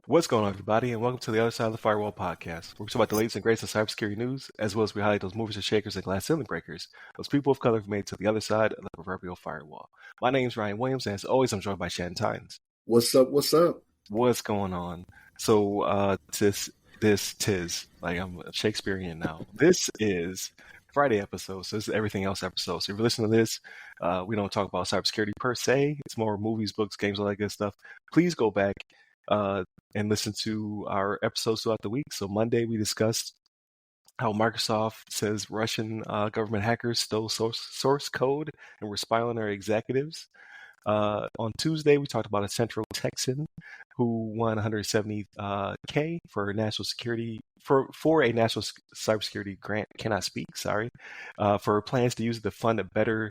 What's going on, everybody, and welcome to the Other Side of the Firewall podcast, where we talk about the latest and greatest of cybersecurity news, as well as we highlight those movers and shakers and glass ceiling breakers, those people of color who've made it to the other side of the proverbial firewall. My name's Ryan Williams, and as always, I'm joined by Shannon Tynes. What's up? What's up? What's going on? So, tis, like I'm Shakespearean now. This is Friday episode, so this is everything else episode. So if you're listening to this, we don't talk about cybersecurity per se. It's more movies, books, games, all that good stuff. Please go back and listen to our episodes throughout the week. So Monday we discussed how Microsoft says Russian government hackers stole source code and were spying on their executives. On Tuesday we talked about a Central Texan who won $170K for national security for a national cybersecurity grant. Cannot speak. Sorry, for plans to use it to fund a better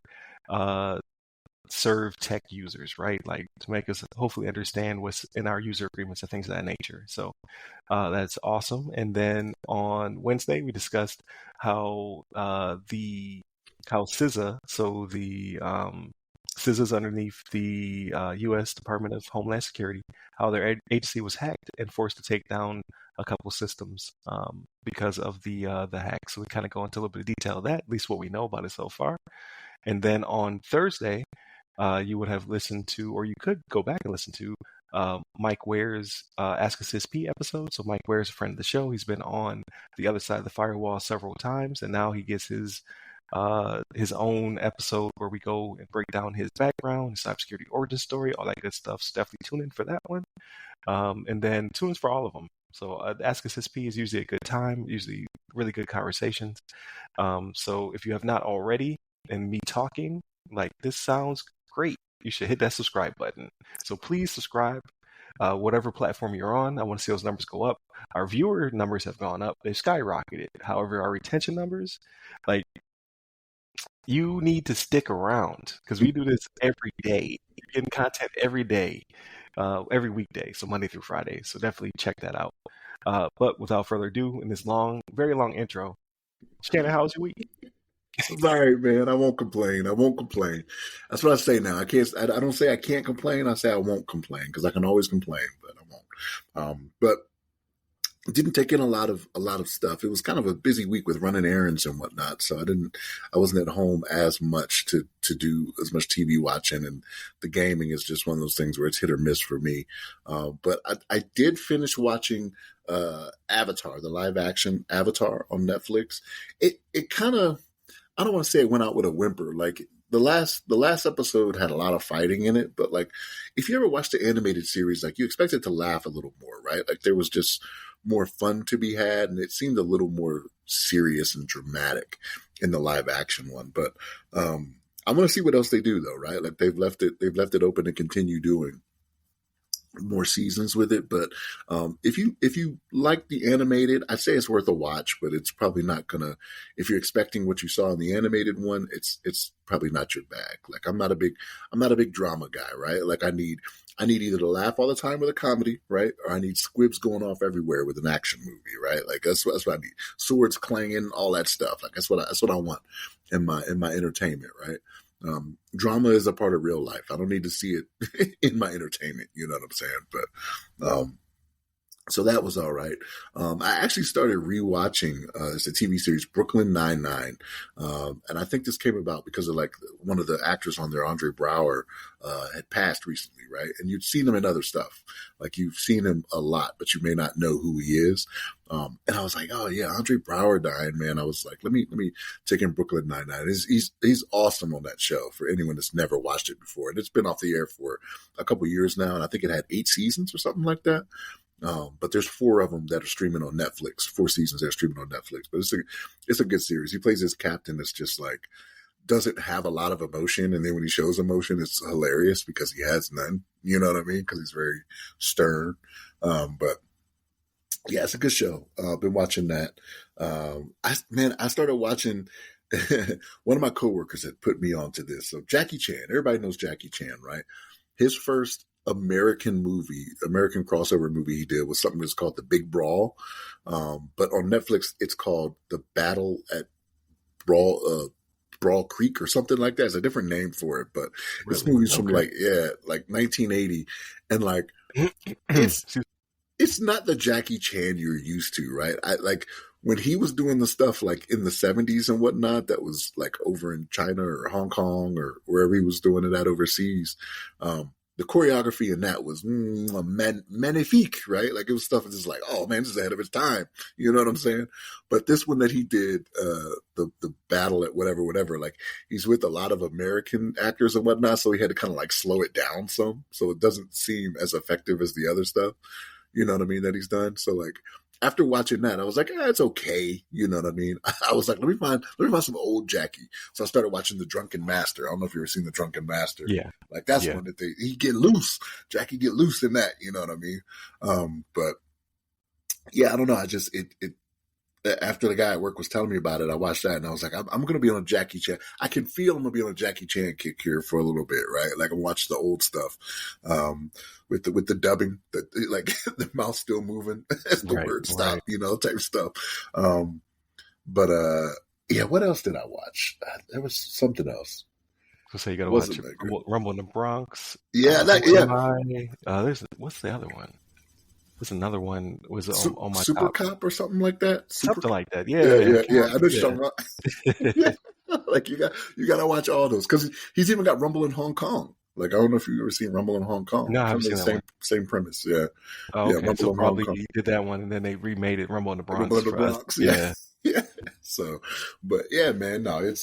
serve tech users, right? Like to make us hopefully understand what's in our user agreements and things of that nature. So that's awesome. And then on Wednesday we discussed how CISA, so the CISA's underneath the U.S. Department of Homeland Security, how their agency was hacked and forced to take down a couple systems because of the hack. So we kind of go into a little bit of detail of that, at least what we know about it so far. And then on Thursday, you would have listened to, or you could go back and listen to Mike Ware's Ask a CCSP episode. So Mike Ware is a friend of the show. He's been on the other side of the firewall several times, and now he gets his own episode where we go and break down his background, his cybersecurity origin story, all that good stuff. So definitely tune in for that one. And then tune in for all of them. So Ask a CCSP is usually a good time, usually really good conversations. So if you have not already, and me talking, like this sounds great, you should hit that subscribe button. So please subscribe. Whatever platform you're on, I want to see those numbers go up. Our viewer numbers have gone up. They've skyrocketed. However, our retention numbers, like, you need to stick around because we do this every day. You're getting content every day, every weekday, so Monday through Friday. So definitely check that out. But without further ado, in this long, very long intro, Shannon, how's your week? All right, man. I won't complain. That's what I say now. I don't say I can't complain. I say I won't complain because I can always complain, but I won't. But didn't take in a lot of stuff. It was kind of a busy week with running errands and whatnot, so I wasn't at home as much to do as much TV watching, and the gaming is just one of those things where it's hit or miss for me. But I did finish watching Avatar, the live action Avatar on Netflix. It kind of, I don't want to say it went out with a whimper. Like the last episode had a lot of fighting in it, but like if you ever watched the animated series, like you expected to laugh a little more, right? Like there was just more fun to be had, and it seemed a little more serious and dramatic in the live action one. But I'm going to see what else they do, though, right? Like they've left it open to continue doing more seasons with it. But if you like the animated, I'd say it's worth a watch, but it's probably not gonna, if you're expecting what you saw in the animated one, it's probably not your bag. Like I'm not a big drama guy, right? Like I need either to laugh all the time with a comedy, right? Or I need squibs going off everywhere with an action movie, right? Like that's what I need. Swords clanging, all that stuff. Like that's what I want in my entertainment, right? Drama is a part of real life. I don't need to see it in my entertainment. You know what I'm saying? But so that was all right. I actually started rewatching it's a TV series, Brooklyn Nine-Nine, and I think this came about because of like one of the actors on there, Andre Brower, had passed recently, right? And you'd seen him in other stuff, like you've seen him a lot, but you may not know who he is. And I was like, oh yeah, Andre Brower died, man. I was like, let me take in Brooklyn Nine-Nine. He's awesome on that show for anyone that's never watched it before. And it's been off the air for a couple years now, and I think it had 8 seasons or something like that. But there's 4 of them that are streaming on Netflix. 4 seasons that are streaming on Netflix. But it's a good series. He plays this captain that's just like doesn't have a lot of emotion, and then when he shows emotion, it's hilarious because he has none. You know what I mean? Because he's very stern. But yeah, it's a good show. I've been watching that. I started watching. One of my coworkers had put me onto this. So Jackie Chan. Everybody knows Jackie Chan, right? His first American crossover movie he did was something that's called The Big Brawl. But on Netflix, it's called The Battle at Brawl Creek or something like that. It's a different name for it, but this Really? movie's from Okay. like 1980, and like it's not the Jackie Chan you're used to, right? I like when he was doing the stuff like in the 70s and whatnot, that was like over in China or Hong Kong or wherever he was doing it at overseas. The choreography in that was magnifique, right? Like it was stuff that's just like, oh man, this is ahead of its time. You know what I'm saying? But this one that he did, the battle at whatever, like he's with a lot of American actors and whatnot, so he had to kind of like slow it down some, so it doesn't seem as effective as the other stuff. You know what I mean, that he's done. So like after watching that, I was like, it's okay. You know what I mean? I was like, let me find some old Jackie. So I started watching The Drunken Master. I don't know if you've ever seen The Drunken Master. Yeah. Like that's one that he get loose. Jackie get loose in that. You know what I mean? But yeah, I don't know. I just after the guy at work was telling me about it, I watched that and I was like, I'm going to be on a Jackie Chan. I can feel I'm going to be on a Jackie Chan kick here for a little bit, right? Like I'm watching the old stuff, with the dubbing, like the mouth still moving as the word stop, you know, type stuff. But yeah, what else did I watch? There was something else. So you got to watch Rumble in the Bronx. Yeah, what's the other one? There's another one. Was it on my Super top? Cop or something like that? Something like that. Yeah. I know you're talking about. Yeah. Like you got to watch all those because he's even got Rumble in Hong Kong. Like I don't know if you've ever seen Rumble in Hong Kong. No, I haven't seen that one. Same premise. Yeah. Oh, okay. Yeah, so probably he did that one and then they remade it Rumble in the Bronx. Rumble in the Bronx. Yeah. Yeah. So, but yeah, man, no,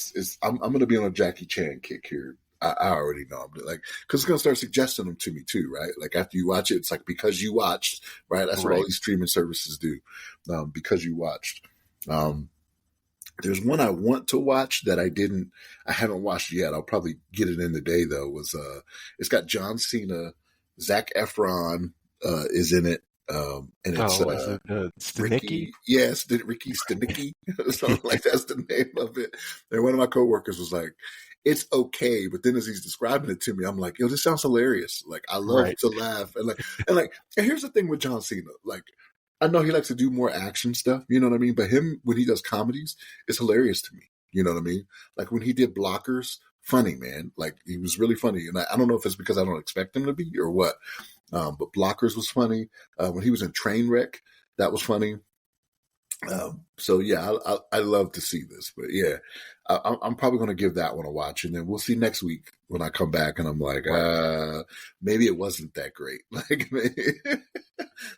I'm going to be on a Jackie Chan kick here. I already know. I'm like, because it's going to start suggesting them to me too, right? Like after you watch it, it's like because you watched, right? That's what all these streaming services do. Because you watched. There's one I want to watch that I haven't watched yet. I'll probably get it in today though. It's got John Cena, Zac Efron is in it. And it's Stenicki? Yes, Ricky Stenicki. Something like that's the name of it. And one of my coworkers was like, it's okay, but then as he's describing it to me, I'm like, yo, this sounds hilarious. Like I love to laugh. And here's the thing with John Cena. Like I know he likes to do more action stuff, you know what I mean? But him when he does comedies, it's hilarious to me. You know what I mean? Like when he did Blockers, funny, man. Like he was really funny. And I don't know if it's because I don't expect him to be or what. But Blockers was funny. When he was in Trainwreck, that was funny. So yeah, I love to see this, but yeah, I'm probably going to give that one a watch, and then we'll see next week when I come back, and I'm like, maybe it wasn't that great. Like,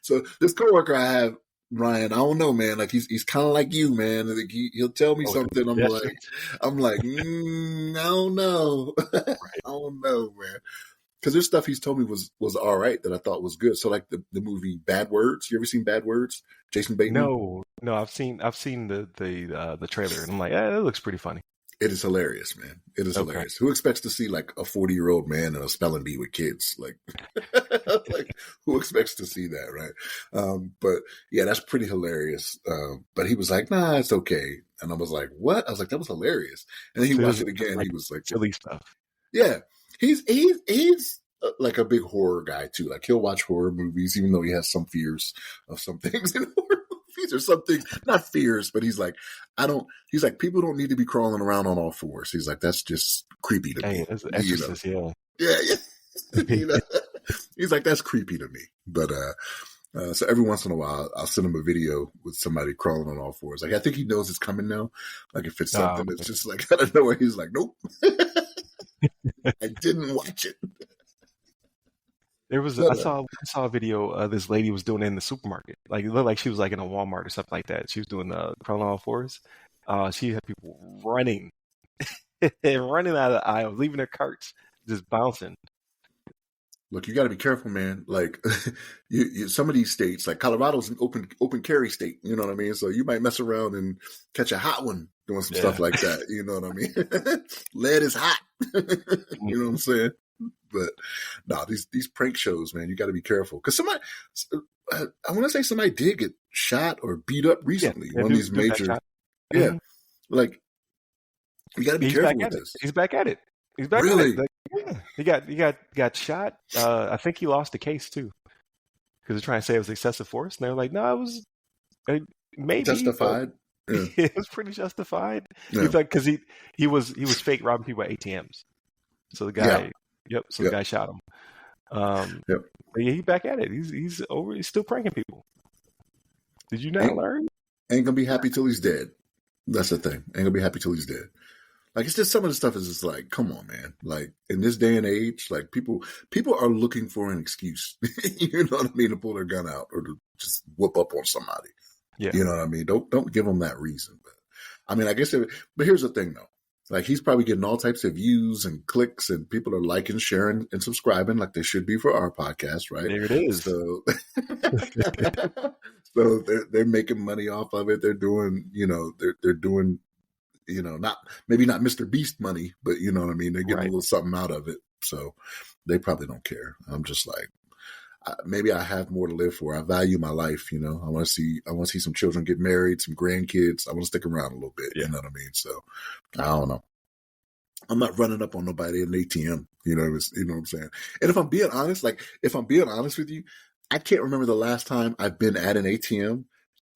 so this coworker I have, Ryan, I don't know, man. Like he's kind of like you, man. Like he'll tell me something. I'm like, I don't know, I don't know, man. Because there's stuff he's told me was all right that I thought was good. So like the movie Bad Words. You ever seen Bad Words? Jason Bateman? No, I've seen the trailer and I'm like, it looks pretty funny. It is hilarious, man. It is hilarious. Who expects to see like a 40-year-old man in a spelling bee with kids? Like, like who expects to see that, right? But yeah, that's pretty hilarious. But he was like, nah, it's okay. And I was like, what? I was like, that was hilarious. And then he watched it again. He was like, silly stuff. Yeah. He's like a big horror guy too. Like he'll watch horror movies, even though he has some fears of some things in horror movies or something. Not fears, but he's like, he's like, people don't need to be crawling around on all fours. He's like, that's just creepy to me. It's Exorcist, Yeah. You know? He's like, that's creepy to me. But so every once in a while, I'll send him a video with somebody crawling on all fours. Like I think he knows it's coming now. Like if it's something that's just like out of nowhere, he's like, nope. I didn't watch it. There was I saw a video. This lady was doing it in the supermarket. Like it looked like she was like in a Walmart or something like that. She was doing crawling on all fours. She had people running, running out of the aisles, leaving their carts, just bouncing. Look, you got to be careful, man. Like, some of these states, like Colorado's an open carry state. You know what I mean? So you might mess around and catch a hot one doing some stuff like that. You know what I mean? Lead is hot. You know what I'm saying? But no, these prank shows, man, you got to be careful because somebody, I want to say somebody did get shot or beat up recently. One of these major, like you got to be careful with this. He's back at it. He's back really? at it. He got shot. I think he lost the case too because they're trying to say it was excessive force, and they're like, no, it was maybe justified. Yeah. It was pretty justified. He Yeah. thought because he was fake robbing people at ATMs. So the Yeah. guy, yep. So the Yep. guy shot him. But Yep. yeah, he's back at it. He's over. He's still pranking people. Did you not Ain't learn? ain't gonna be happy till he's dead. That's the thing. Ain't gonna be happy till he's dead. Like it's just some of the stuff is just like, come on, man. Like in this day and age, like people are looking for an excuse. You know what I mean, to pull their gun out or to just whoop up on somebody. Yeah. You know what I mean? Don't give them that reason. But I mean, I guess. But here's the thing, though. Like he's probably getting all types of views and clicks, and people are liking, sharing, and subscribing, like they should be for our podcast, right? There it is. So, so they're making money off of it. They're doing, they're doing, not Mr. Beast money, but you know what I mean. They're getting a little something out of it, so they probably don't care. I'm just like, maybe I have more to live for. I value my life. I want to see some children get married, some grandkids. I want to stick around a little bit. Yeah. You know what I mean? So I don't know. I'm not running up on nobody at an ATM. You know what I'm saying? And if I'm being honest with you, I can't remember the last time I've been at an ATM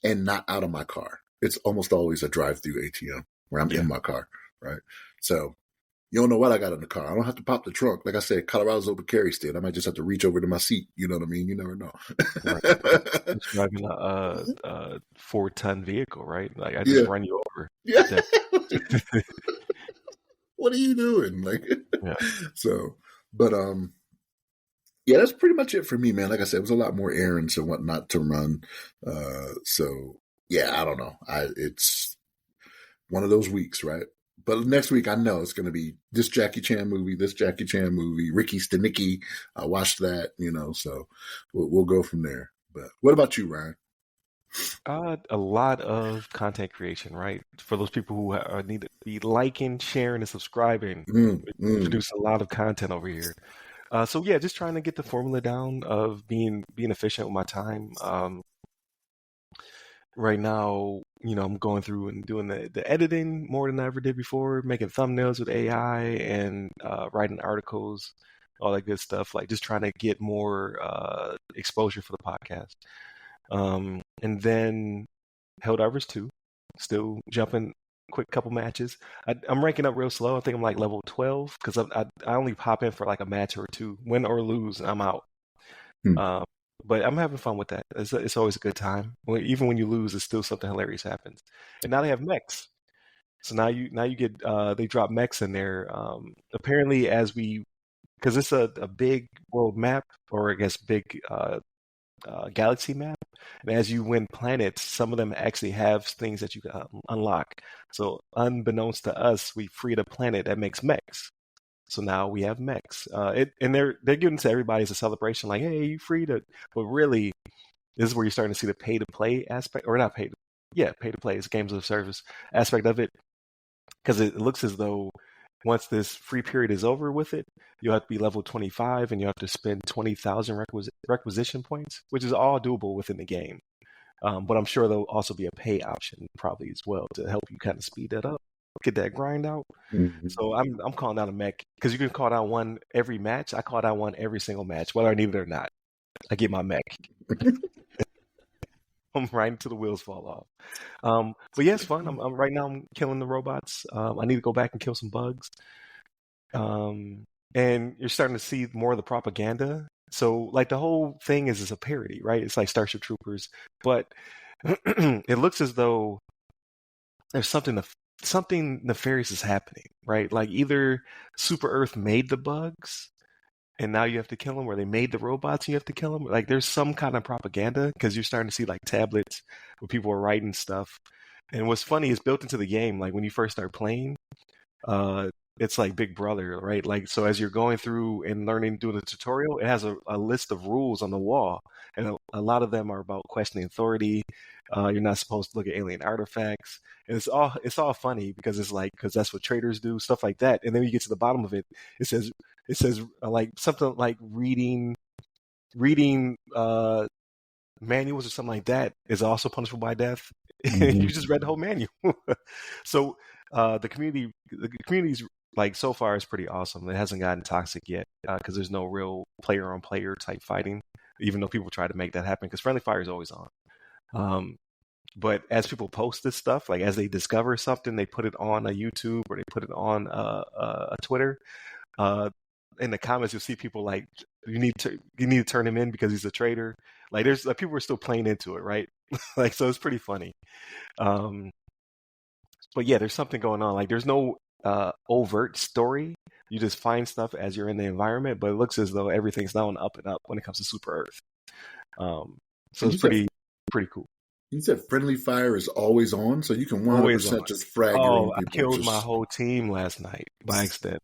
and not out of my car. It's almost always a drive-through ATM where I'm in my car, right? So you don't know what I got in the car. I don't have to pop the trunk. Like I said, Colorado's open carry state. I might just have to reach over to my seat. You know what I mean? You never know. Right. Driving a 4-ton vehicle, right? Like I just run you over. Yeah. What are you doing? Like, so, but yeah, that's pretty much it for me, man. Like I said, it was a lot more errands and whatnot to run. So yeah, I don't know. It's one of those weeks, right? But next week, I know it's going to be this Jackie Chan movie, Ricky Stenicki. I watched that, so we'll go from there. But what about you, Ryan? A lot of content creation, right? For those people who need to be liking, sharing, and subscribing. We produce a lot of content over here. So yeah, just trying to get the formula down of being efficient with my time. Right now, I'm going through and doing the editing more than I ever did before, making thumbnails with AI and writing articles, all that good stuff. Like just trying to get more exposure for the podcast. And then Helldivers 2, still jumping quick couple matches. I'm ranking up real slow. I think I'm like level 12 because I only pop in for like a match or two, win or lose, and I'm out. But I'm having fun with that. It's always a good time. Even when you lose, it's still something hilarious happens. And now they have mechs. So now you get they drop mechs in there. Apparently, because it's a big world map, or I guess big galaxy map, and as you win planets, some of them actually have things that you can unlock. So unbeknownst to us, we freed a planet that makes mechs. So now we have mechs. And they're giving to everybody as a celebration, like, hey, you freed it. But really, this is where you're starting to see the pay to play aspect, or not pay to play. It's games of service aspect of it, because it looks as though once this free period is over with it, you'll have to be level 25 and you have to spend 20,000 requisition points, which is all doable within the game. But I'm sure there'll also be a pay option probably as well to help you kind of speed that up, get that grind out. So I'm calling out a mech because you can call down one every match. I call down one every single match, whether I need it or not. I get my mech. I'm right until the wheels fall off. But yeah, it's fun. I'm right now. I'm killing the robots. I need to go back and kill some bugs. And you're starting to see more of the propaganda. So like the whole thing is a parody, right? It's like Starship Troopers, but it looks as though there's something nefarious is happening, right? Like either Super Earth made the bugs and now you have to kill them, or they made the robots and you have to kill them. Like there's some kind of propaganda because you're starting to see like tablets where people are writing stuff. And what's funny is built into the game, like when you first start playing, it's like Big Brother, right? Like, so as you're going through and learning, doing the tutorial, it has a list of rules on the wall. And a lot of them are about questioning authority. You're not supposed to look at alien artifacts. And it's all funny because it's like, because that's what traders do, stuff like that. And then when you get to the bottom of it, it says like something like reading manuals or something like that is also punishable by death. You just read the whole manual. So the community's like so far is pretty awesome. It hasn't gotten toxic yet because there's no real player on player type fighting, even though people try to make that happen because friendly fire is always on. But as people post this stuff, like as they discover something, they put it on a YouTube or they put it on a Twitter. In the comments, you'll see people like, you need to turn him in because he's a traitor. Like there's like people are still playing into it, right? Like so, it's pretty funny. Um, but yeah, there's something going on. Like there's no overt story. You just find stuff as you're in the environment, but it looks as though everything's now on up and up when it comes to Super Earth. So it's pretty cool. You said friendly fire is always on, so you can 100% just frag your own people. I killed my whole team last night by accident.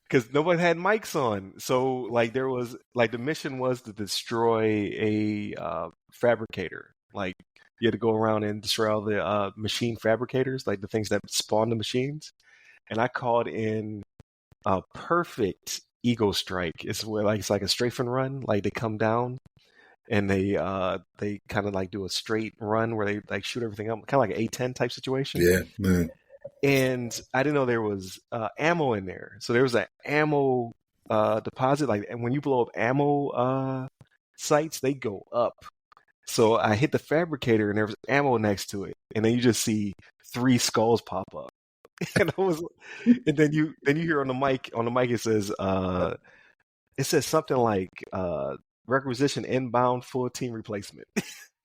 Because nobody had mics on. So like there was like the mission was to destroy a fabricator. Like you had to go around and destroy all the machine fabricators, like the things that spawn the machines. And I called in a perfect ego strike. It's like a strafe and run. Like they come down and they kind of like do a straight run where they like shoot everything up, kind of like an A10 type situation. Yeah, man. And I didn't know there was ammo in there. So there was an ammo deposit. Like, and when you blow up ammo sites, they go up. So I hit the fabricator, and there was ammo next to it. And then you just see 3 skulls pop up. And then you hear on the mic it says something like requisition inbound full team replacement.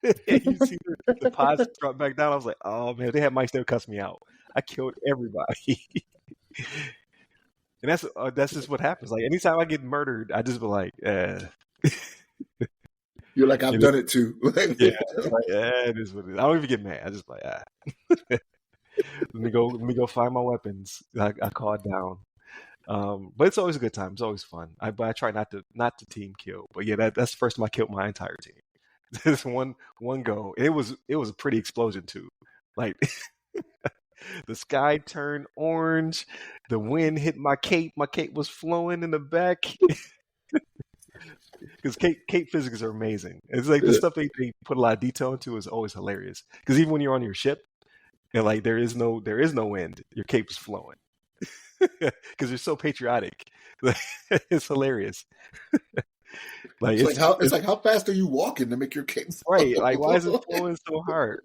And you see the deposit drop back down. I was like, oh man, if they had mics, they would cuss me out. I killed everybody. And that's just what happens. Like anytime I get murdered, I just be like, You're like, I've done it too. Yeah, it is what it is. I don't even get mad. I just like, let me go find my weapons. I call it down. But it's always a good time. It's always fun. But I try not to team kill. But yeah, that's the first time I killed my entire team. This one go. It was a pretty explosion too. Like the sky turned orange. The wind hit my cape. My cape was flowing in the back. Because cape physics are amazing. It's like the stuff they put a lot of detail into is always hilarious. Because even when you're on your ship and like there is no wind, your cape is flowing. Because you're so patriotic. It's hilarious. Like it's like how fast are you walking to make your cape flow? Right? Like why is it flowing so hard?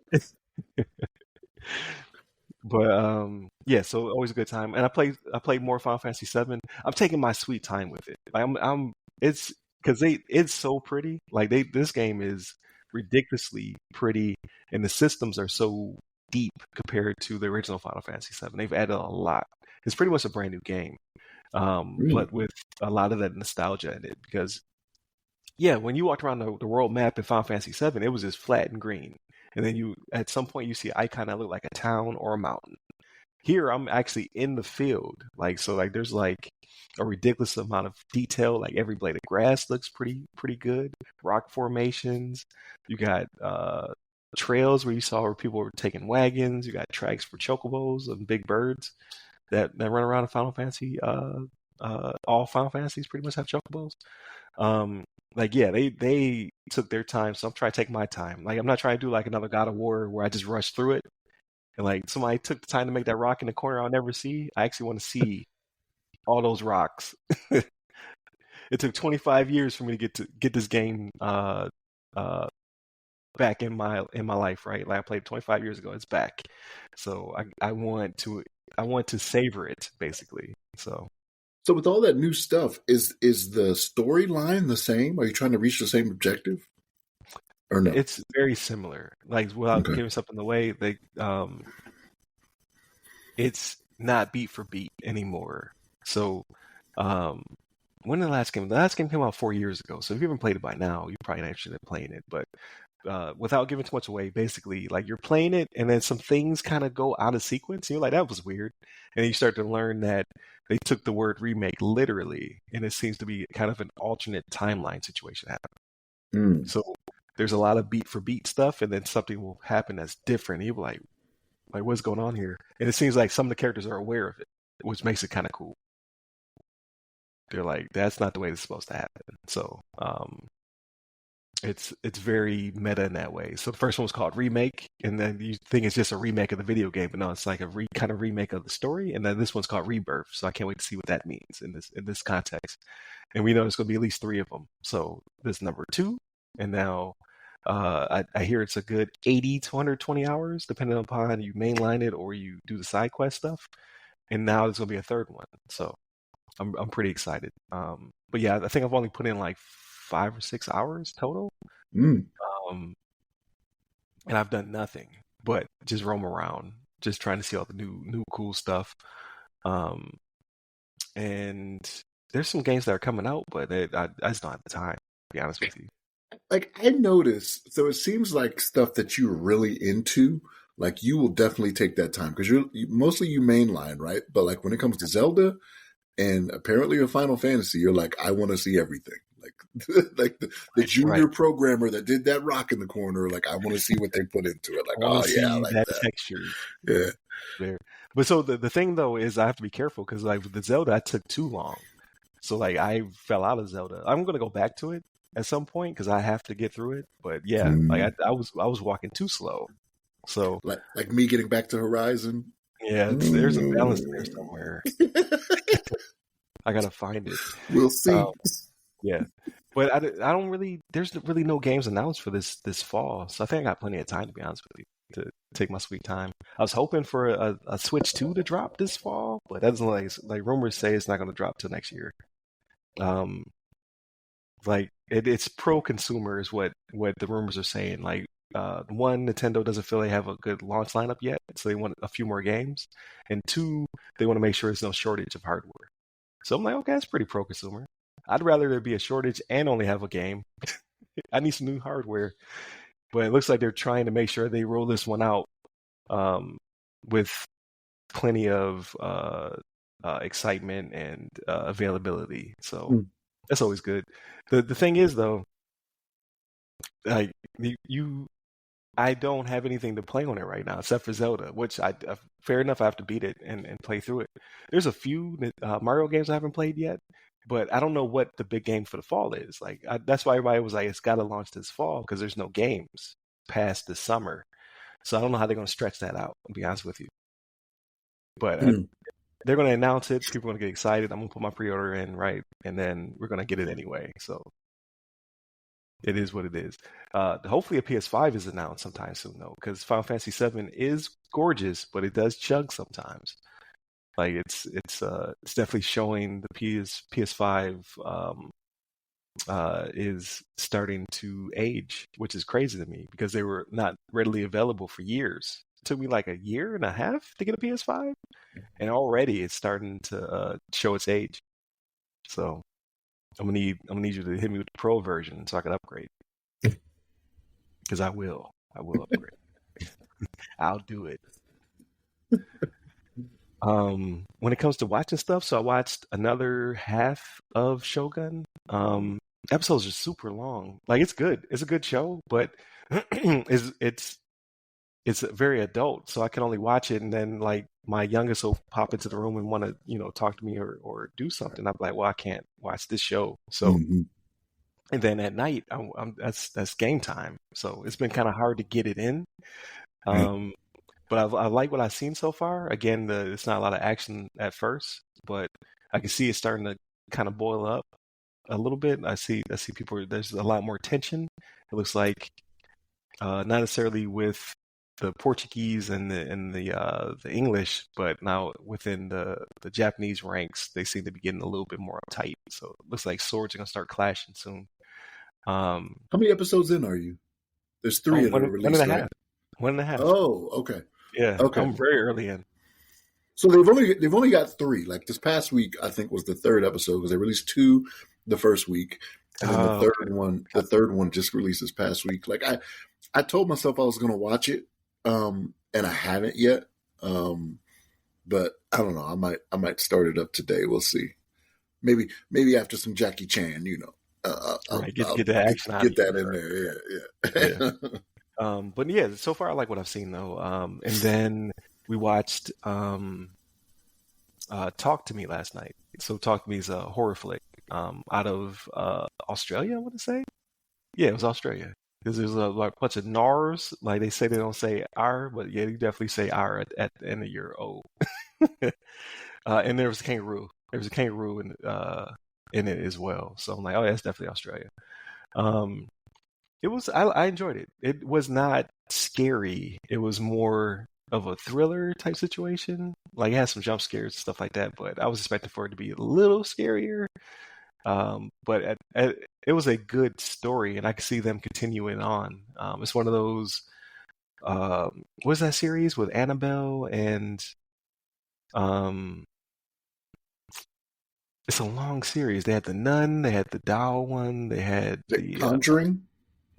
But yeah, so always a good time. And I played more Final Fantasy VII. I'm taking my sweet time with it. Like it's because it's so pretty. Like this game is ridiculously pretty, and the systems are so deep compared to the original Final Fantasy VII. They've added a lot. It's pretty much a brand new game, but with a lot of that nostalgia in it. Because yeah, when you walked around the world map in Final Fantasy VII, it was just flat and green. And then at some point you see an icon that look like a town or a mountain. Here I'm actually in the field. Like so like there's like a ridiculous amount of detail. Like every blade of grass looks pretty good. Rock formations. You got trails where people were taking wagons. You got tracks for chocobos and big birds that run around in Final Fantasy. All Final Fantasies pretty much have chocobos. Like yeah, they took their time, so I'm trying to take my time. Like I'm not trying to do like another God of War where I just rush through it. And like somebody took the time to make that rock in the corner I'll never see. I actually want to see all those rocks. It took 25 years for me to get this game back in my life, right? Like I played 25 years ago. It's back, so I want to savor it basically. So with all that new stuff, is the storyline the same? Are you trying to reach the same objective? Or no? It's very similar. Like without giving something away, it's not beat for beat anymore. So when the last game? The last game came out 4 years ago. So if you haven't played it by now, you probably not interested in playing it. But without giving too much away, basically, like you're playing it, and then some things kind of go out of sequence. And you're like, that was weird. And you start to learn that they took the word remake literally, and it seems to be kind of an alternate timeline situation happening. So there's a lot of beat for beat stuff, and then something will happen that's different. And you're like what's going on here? And it seems like some of the characters are aware of it, which makes it kind of cool. They're like, that's not the way it's supposed to happen. So it's very meta in that way. So the first one was called Remake, and then you think it's just a remake of the video game, but no, it's like a kind of remake of the story. And then this one's called Rebirth. So I can't wait to see what that means in this context. And we know there's going to be at least 3 of them. So this number 2, and now I hear it's a good 80 to 120 hours, depending upon you mainline it or you do the side quest stuff. And now there's gonna be a third one, so I'm pretty excited. But yeah, I think I've only put in like 5 or 6 hours total, Mm. um, and I've done nothing but just roam around, just trying to see all the new cool stuff. Um, and there's some games that are coming out, but I just don't have the time, to be honest with you. Like I noticed, so it seems like stuff that you're really into, like you will definitely take that time because mostly you mainline, right? But like when it comes to Zelda and apparently a Final Fantasy, you're like, I want to see everything. Like, like the Right. junior programmer that did that rock in the corner, like I want to see what they put into it. Like, I want oh to yeah, I see like that that. texture Yeah. there. But so the thing though is I have to be careful because like with the Zelda, I took too long. So like I fell out of Zelda. I'm gonna go back to it at some point because I have to get through it. But yeah, like Mm. I was walking too slow. So Like me getting back to Horizon. yeah, there's a balance there Mm. somewhere. I gotta find it. We'll Um, see. yeah, but I don't really. There's really no games announced for this fall, so I think I got plenty of time to be honest with you to take my sweet time. I was hoping for a Switch 2 to drop this fall, but that's like rumors say it's not going to drop till next year. Um, like it's pro consumer is what the rumors are saying. Like one, Nintendo doesn't feel they have a good launch lineup yet, so they want a few more games, and two, they want to make sure there's no shortage of hardware. So I'm like, okay, that's pretty pro consumer. I'd rather there be a shortage and only have a game. I need some new hardware, but it looks like they're trying to make sure they roll this one out um, with plenty of excitement and availability. So Mm. that's always good. The thing is though, like you I don't have anything to play on it right now except for Zelda, which fair enough. I have to beat it and play through it. There's a few Mario games I haven't played yet, but I don't know what the big game for the fall is. Like that's why everybody was like, it's got to launch this fall because there's no games past this summer. So I don't know how they're going to stretch that out. To be honest with you, but Mm. they're going to announce it. People are going to get excited. I'm going to put my pre-order in, right, and then we're going to get it anyway. So it is what it is. Hopefully, a PS5 is announced sometime soon, though, because Final Fantasy VII is gorgeous, but it does chug sometimes. Like it's definitely showing the PS5 is starting to age, which is crazy to me because they were not readily available for years. It took me like a year and a half to get a PS5, and already it's starting to show its age. So I'm gonna need you to hit me with the pro version so I can upgrade. Because I will upgrade. I'll do it. When it comes to watching stuff, so I watched another half of Shogun. Episodes are super long. Like it's good. It's a good show, but it's very adult. So I can only watch it, and then like my youngest will pop into the room and want to talk to me or do something. I'm like, well, I can't watch this show. So Mm-hmm. and then at night, that's game time. So it's been kind of hard to get it in. Right. Um, but I like what I've seen so far. Again, it's not a lot of action at first, but I can see it starting to kind of boil up a little bit. I see people. There's a lot more tension. It looks like not necessarily with the Portuguese and the English, but now within the Japanese ranks, they seem to be getting a little bit more uptight. So it looks like swords are gonna start clashing soon. Um, How many episodes in are you? There's oh, three that are one and released, a right? half, 1.5. Oh, okay. Yeah, Okay. I'm very early in. So they've only got three. Like this past week, I think was the third episode because they released two the first week, and then the Oh, okay. third one just released this past week. Like I told myself I was going to watch it, and I haven't yet. But I don't know. I might start it up today. We'll see. Maybe after some Jackie Chan, Right, I'll get the action out of get you. that in Right. there. Yeah. Yeah, But yeah, so far I like what I've seen though. And then we watched Talk to Me last night. So Talk to Me is a horror flick out of Australia, I want to say. Yeah, it was Australia. Because there's a like bunch of Nars, like they say they don't say R, but yeah, you definitely say R at the end of your O. And there was a kangaroo. There was a kangaroo in it as well. So I'm like, oh, yeah, that's definitely Australia. Um, It was I enjoyed it. It was not scary. It was more of a thriller type situation. Like it had some jump scares and stuff like that, but I was expecting for it to be a little scarier. But it was a good story, and I could see them continuing on. It's one of those. What's that series with Annabelle and um? It's a long series. They had the Nun, they had the Doll one, they had The the Conjuring?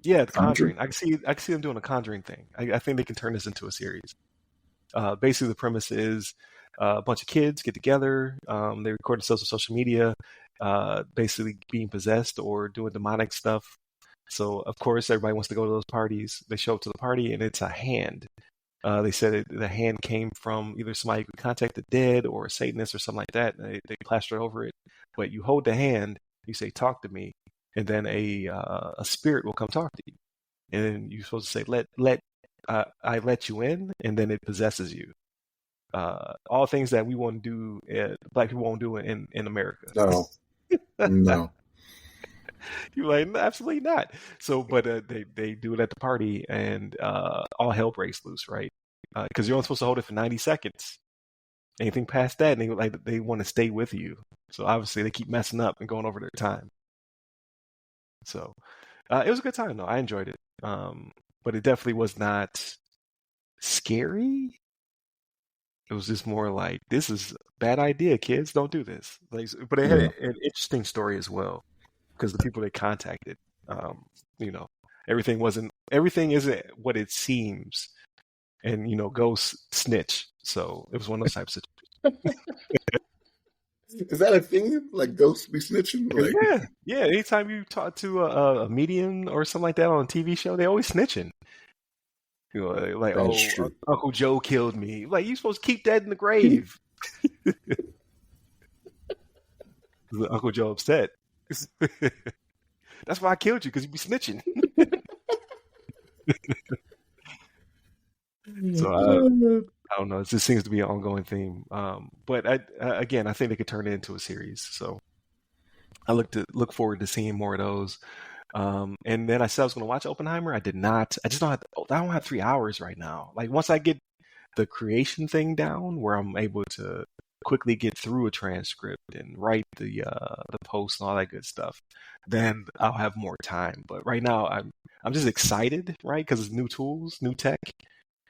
yeah, the Conjuring? Conjuring. I can see them doing a Conjuring thing. I think they can turn this into a series. Basically, the premise is a bunch of kids get together. They record themselves on social media, basically being possessed or doing demonic stuff. So, of course, everybody wants to go to those parties. They show up to the party, and it's a hand. They said the hand came from either somebody who contacted the dead or a Satanist or something like that. They plastered over it. But you hold the hand, you say, "Talk to me," and then a spirit will come talk to you, and then you're supposed to say, "Let I let you in," and then it possesses you. All things that we won't do, black people won't do in America. No, no. You're like, "No, absolutely not." So, but they do it at the party, and all hell breaks loose, right? Because you're only supposed to hold it for 90 seconds. Anything past that, and they want to stay with you. So obviously, they keep messing up and going over their time. So it was a good time, though. I enjoyed it, but it definitely was not scary. It was just more like, this is a bad idea, kids. Don't do this. Like, but it had Yeah. an interesting story as well, because the people they contacted, you know, everything isn't what it seems, and ghosts snitch. So it was one of those types of Is that a thing? Like ghosts be snitching? Like yeah, yeah. Anytime you talk to a medium or something like that on a TV show, they always snitching. Like, that's oh, true. Uncle Joe killed me. Like, you supposed to keep that in the grave. Uncle Joe upset. That's why I killed you, because you be snitching. So I don't know. It just seems to be an ongoing theme. But again, I think they could turn it into a series. So I look forward to seeing more of those. And then I said I was going to watch Oppenheimer. I did not. I don't have 3 hours right now. Like once I get the creation thing down, where I'm able to quickly get through a transcript and write the post and all that good stuff, then I'll have more time. But right now, I'm just excited, right? Because it's new tools, new tech.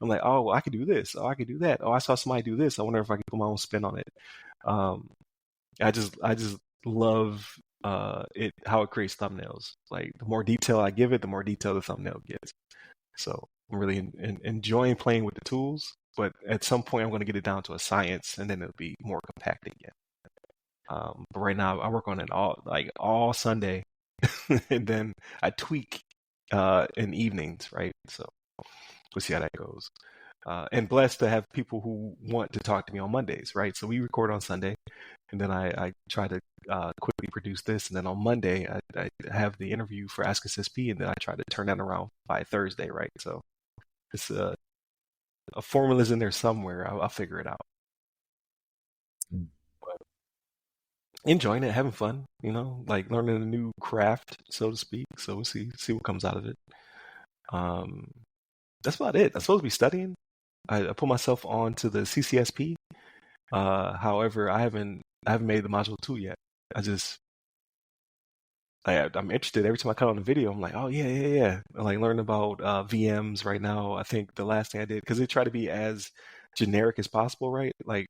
I'm like, oh, well, I could do this. Oh, I could do that. Oh, I saw somebody do this. I wonder if I can put my own spin on it. Um, I just love it how it creates thumbnails. Like the more detail I give it, the more detail the thumbnail gets. So I'm really enjoying playing with the tools. But at some point, I'm going to get it down to a science, and then it'll be more compact again. But right now, I work on it all Sunday, and then I tweak in evenings, right? So we'll see how that goes. And blessed to have people who want to talk to me on Mondays, right? So we record on Sunday, and then I try to quickly produce this, and then on Monday I have the interview for Ask CCSP, and then I try to turn that around by Thursday, right? So it's a formula's in there somewhere. I'll figure it out. But enjoying it, having fun, like learning a new craft, so to speak. So we'll see what comes out of it. Um, that's about it. I'm supposed to be studying. I put myself on to the CCSP. However, I haven't made the module 2 yet. I'm interested every time I cut on a video. I'm like, oh yeah, yeah, yeah. I like learning about VMs right now. I think the last thing I did, because they try to be as generic as possible, right? Like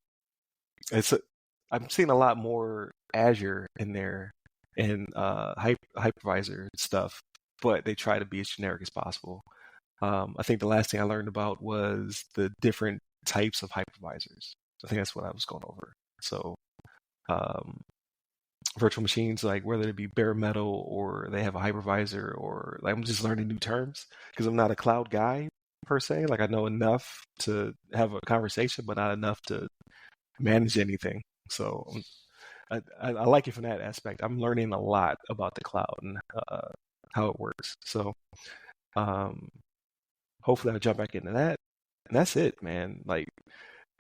I'm seeing a lot more Azure in there and hypervisor stuff, but they try to be as generic as possible. I think the last thing I learned about was the different types of hypervisors. I think that's what I was going over. So um, virtual machines, like whether it be bare metal or they have a hypervisor, or like I'm just learning new terms because I'm not a cloud guy per se. Like I know enough to have a conversation, but not enough to manage anything. So I like it from that aspect. I'm learning a lot about the cloud and how it works. So hopefully I'll jump back into that. And that's it, man. Like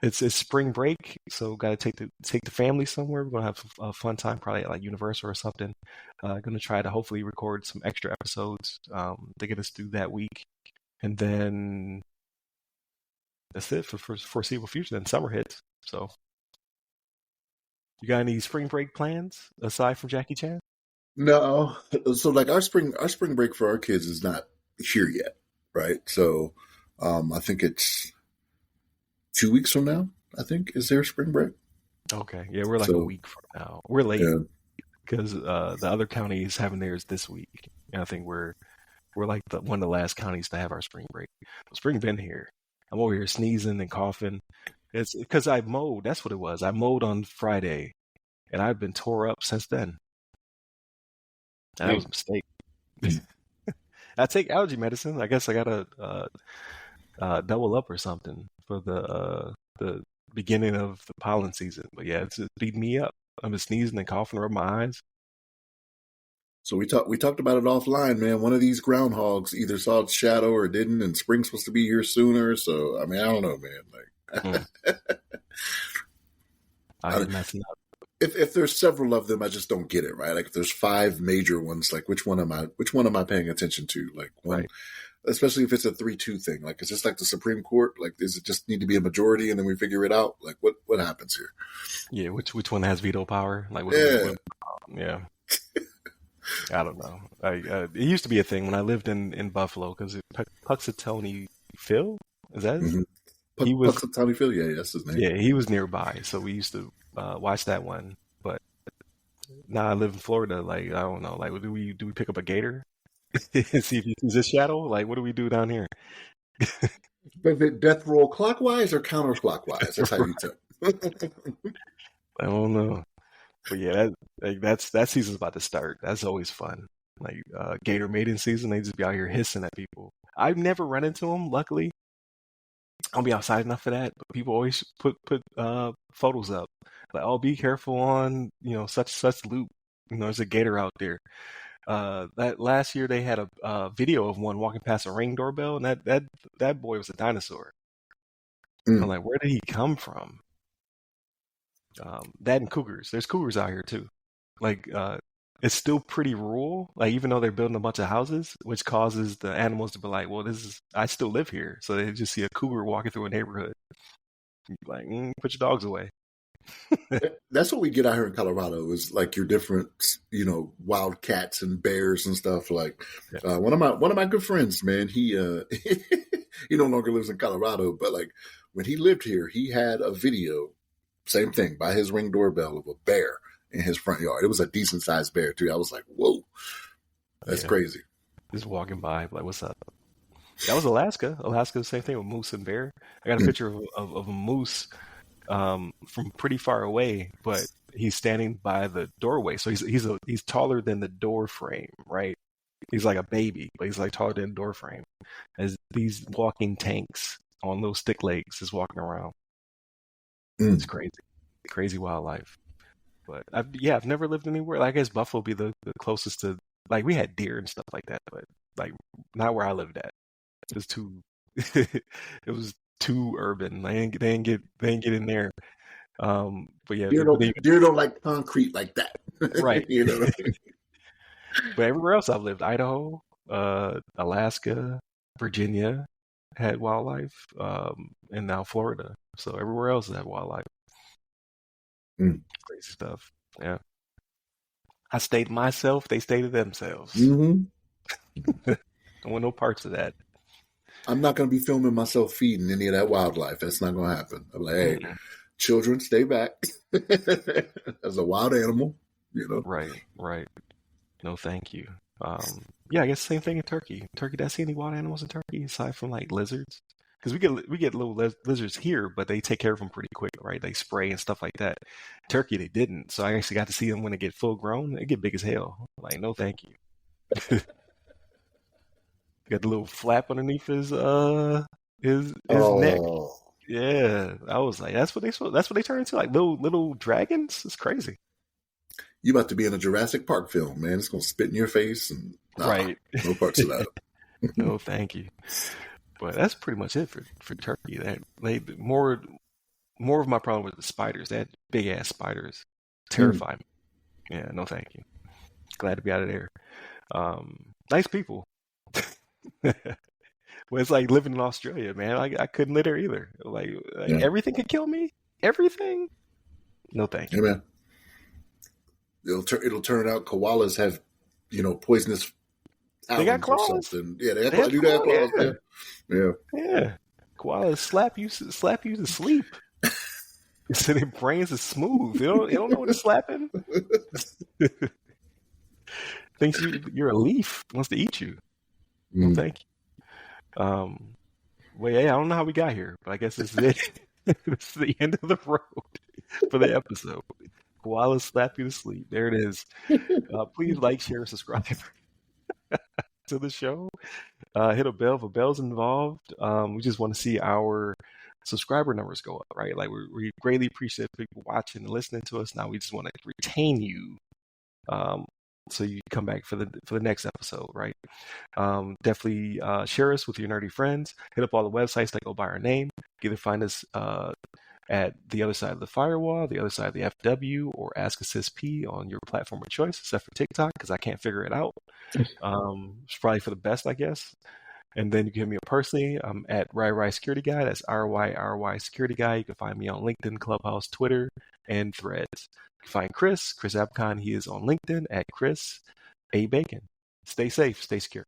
It's spring break, so got to take the family somewhere. We're gonna have a fun time, probably at like Universal or something. Gonna try to hopefully record some extra episodes to get us through that week, and then that's it for foreseeable future. Then summer hits. So, you got any spring break plans aside from Jackie Chan? No, so like our spring break for our kids is not here yet, right? So, I think it's 2 weeks from now. I think is their spring break. Okay, yeah, we're like a So week from now. We're late yeah, because the other county is having theirs this week, and I think we're like one of the last counties to have our spring break. Spring been here. I'm over here sneezing and coughing. It's because I mowed. That's what it was. I mowed on Friday, and I've been tore up since then. And that was a mistake. I take allergy medicine. I guess I gotta double up or something for the beginning of the pollen season. But yeah, it's beating me up. I've been sneezing and coughing over my eyes. so we talked about it offline, man. One of these groundhogs either saw its shadow or didn't, and spring's supposed to be here sooner. So I mean, I don't know, man. Mm. Like, I am messing up. if there's several of them, I just don't get it, right? Like if there's five major ones, like which one am I paying attention to? Like one, Right. especially if it's a 3-2 thing. Like it's just like the Supreme Court. Like does it just need to be a majority and then we figure it out? Like what happens here? Yeah, which one has veto power? Like Yeah. yeah. I don't know. It used to be a thing when I lived in Buffalo because Puxatony Phil, is that Mm-hmm. he was Punxsutawney Phil, yeah, that's his name. yeah, he was nearby, so we used to watch that one. But now I live in Florida. Like I don't know. Like do we pick up a gator and see if he sees a shadow? Like what do we do down here? Is it death roll clockwise or counterclockwise? That's how you tell. I don't know. But yeah, that season's about to start. That's always fun. Like gator mating season, they just be out here hissing at people. I've never run into them. Luckily, I don't be outside enough for that. But people always put photos up, like, "Oh, be careful on such loop. There's a gator out there." That last year they had a video of one walking past a Ring doorbell, and that boy was a dinosaur. I'm like, where did he come from? That and cougars. There's cougars out here too. Like, it's still pretty rural. Like, even though they're building a bunch of houses, which causes the animals to be like, "Well, I still live here." So they just see a cougar walking through a neighborhood, like, put your dogs away. That's what we get out here in Colorado is like your different, wild cats and bears and stuff. Like Yeah. one of my good friends, man, he he no longer lives in Colorado, but like when he lived here, he had a video, same thing, by his Ring doorbell of a bear in his front yard. It was a decent sized bear too. I was like, whoa, that's Yeah. crazy. Just walking by, like, what's up? That was Alaska. Alaska, the same thing with moose and bear. I got a picture of a moose from pretty far away, but he's standing by the doorway. So he's taller than the door frame, right? He's like a baby, but he's like taller than the door frame. As these walking tanks on little stick legs just walking around. It's crazy wildlife. But I've never lived anywhere. Like, I guess Buffalo would be the closest to, like, we had deer and stuff like that, but like not where I lived at. It was too it was too urban. They didn't get in there. But yeah, Deer don't like concrete like that. right. know. But everywhere else I've lived, Idaho, Alaska, Virginia had wildlife, and now Florida. So everywhere else had wildlife. Crazy stuff. Yeah. I stayed myself, they stayed to themselves. Mm-hmm. Don't want no parts of that. I'm not going to be filming myself feeding any of that wildlife. That's not going to happen. I'm like, hey, children, stay back. As a wild animal, Right. No, thank you. Yeah, I guess same thing in Turkey. Turkey, did I see any wild animals in Turkey aside from like lizards? Because we get little lizards here, but they take care of them pretty quick, right? They spray and stuff like that. Turkey, they didn't. So I actually got to see them when they get full grown. They get big as hell. Like, no, thank you. Got the little flap underneath his neck. Yeah, I was like, that's what they turn into, like little dragons. It's crazy. You about to be in a Jurassic Park film, man. It's gonna spit in your face and Right. No parts of that. No, thank you. But that's pretty much it for Turkey. That they more more of my problem with the spiders. They had big ass spiders. Hmm. Terrify me. Yeah, no thank you. Glad to be out of there. Nice people. Well, it's like living in Australia, man. I couldn't live there either. Like Yeah. everything could kill me. Everything. No thank Yeah, you. man. It'll turn out koalas have, poisonous They got talons or claws. something. Yeah, they have, They have do they have claws. claws? Yeah. Yeah. Yeah. Koalas slap you to sleep. So their brains are smooth. They don't know what is slapping. Thinks you're a leaf. Wants to eat you. No Mm. thank you. Well, yeah, I don't know how we got here, but I guess this is it. This is the end of the road for the episode. Koalas slap you to sleep. There it is. Please like, share, subscribe to the show. Hit a bell if a bell's involved. We just want to see our subscriber numbers go up, right? Like we greatly appreciate people watching and listening to us. Now we just want to retain you, so you come back for the next episode, right? Definitely share us with your nerdy friends. Hit up all the websites that go by our name. You can either find us at the other side of the firewall, the other side of the FW, or Ask a CSP on your platform of choice, except for TikTok because I can't figure it out. It's probably for the best, I guess. And then you can hit me up personally. I'm at RyRy Security Guy. That's RYRY Security Guy. You can find me on LinkedIn, Clubhouse, Twitter, and Threads. You can find Chris Abcon. He is on LinkedIn at Chris A. Bacon. Stay safe, stay secure.